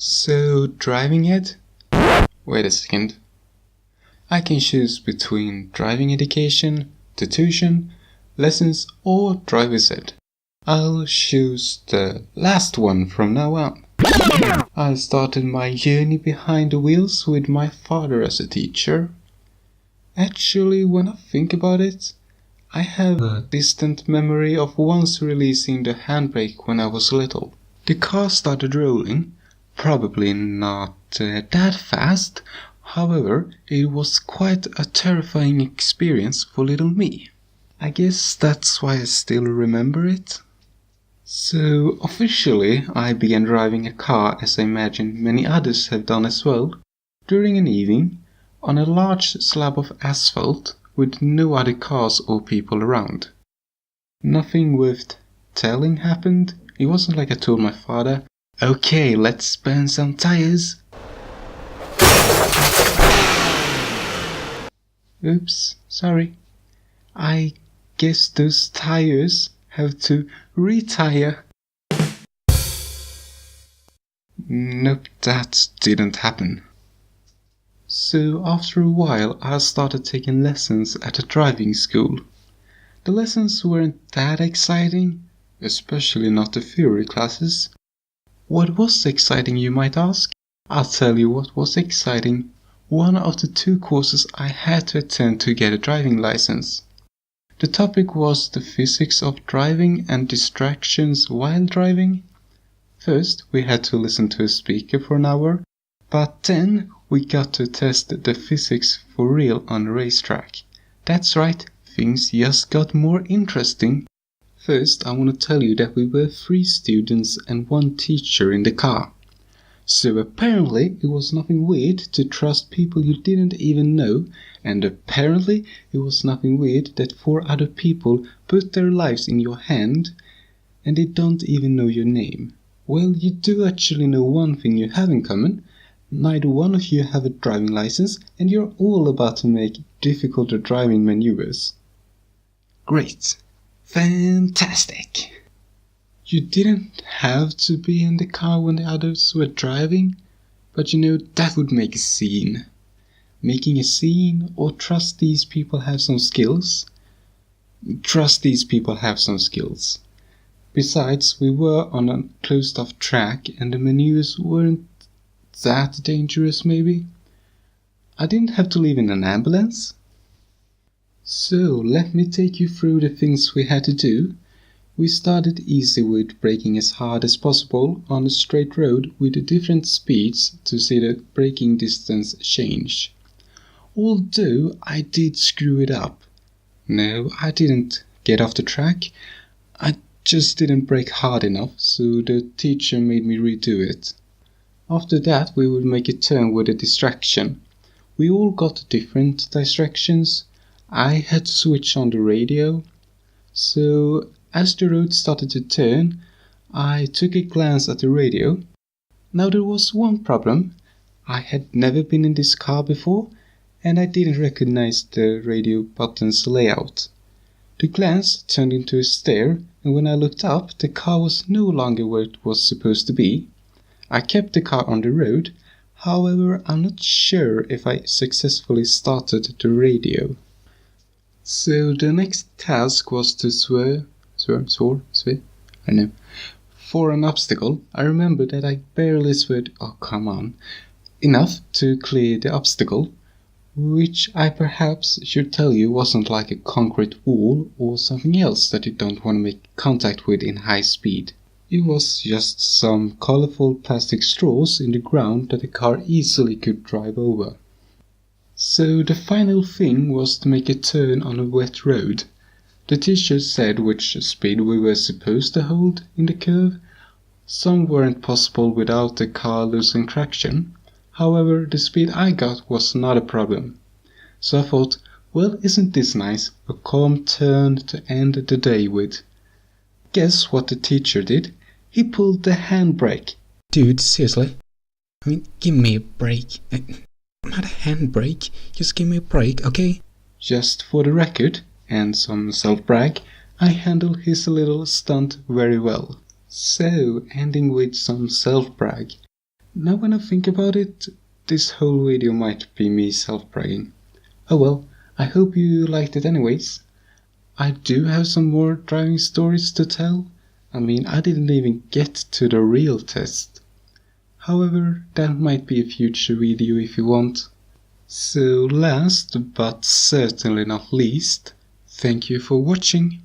So, driving it? Wait a second. I can choose between driving education, tuition, lessons, or driver's ed. I'll choose the last one from now on. I started my journey behind the wheels with my father as a teacher. Actually, when I think about it, I have a distant memory of once releasing the handbrake when I was little. The car started rolling, probably not that fast, however, it was quite a terrifying experience for little me. I guess that's why I still remember it. So, officially, I began driving a car as I imagine many others have done as well, during an evening, on a large slab of asphalt with no other cars or people around. Nothing worth telling happened. It wasn't like I told my father, "Okay, let's burn some tires." Oops, sorry. I guess those tires have to retire. Nope, that didn't happen. So after a while I started taking lessons at a driving school. The lessons weren't that exciting, especially not the theory classes. What was exciting, you might ask? I'll tell you what was exciting. One of the 2 courses I had to attend to get a driving license. The topic was the physics of driving and distractions while driving. First, we had to listen to a speaker for an hour, but then we got to test the physics for real on a racetrack. That's right, things just got more interesting. First, I want to tell you that we were 3 students and 1 teacher in the car. So apparently it was nothing weird to trust people you didn't even know, and apparently it was nothing weird that 4 other people put their lives in your hand and they don't even know your name. Well, you do actually know one thing you have in common. Neither one of you have a driving license and you're all about to make difficult driving maneuvers. Great. Fantastic. You didn't have to be in the car when the others were driving, but that would make a scene. Making a scene or trust these people have some skills? Trust these people have some skills. Besides, we were on a closed-off track and the maneuvers weren't that dangerous maybe. I didn't have to leave in an ambulance. So, let me take you through the things we had to do. We started easy with braking as hard as possible on a straight road with different speeds to see the braking distance change. Although I did screw it up. No, I didn't get off the track. I just didn't brake hard enough, so the teacher made me redo it. After that, we would make a turn with a distraction. We all got different distractions. I had to switch on the radio. So, as the road started to turn, I took a glance at the radio. Now there was one problem. I had never been in this car before, and I didn't recognize the radio button's layout. The glance turned into a stare, and when I looked up, the car was no longer where it was supposed to be. I kept the car on the road, however, I'm not sure if I successfully started the radio. So the next task was to swerve, I know, for an obstacle. I remember that I barely swerved, enough to clear the obstacle, which I perhaps should tell you wasn't like a concrete wall or something else that you don't want to make contact with in high speed. It was just some colorful plastic straws in the ground that the car easily could drive over. So the final thing was to make a turn on a wet road. The teacher said which speed we were supposed to hold in the curve. Some weren't possible without the car losing traction. However, the speed I got was not a problem. So I thought, well, isn't this nice? A calm turn to end the day with. Guess what the teacher did? He pulled the handbrake. Dude, seriously? Give me a break. Not a handbrake. Just give me a break, okay? Just for the record, and some self-brag, I handled his little stunt very well. So, ending with some self-brag. Now when I think about it, this whole video might be me self-bragging. Oh well, I hope you liked it anyways. I do have some more driving stories to tell. I mean, I didn't even get to the real test. However, that might be a future video if you want. So last but certainly not least, thank you for watching.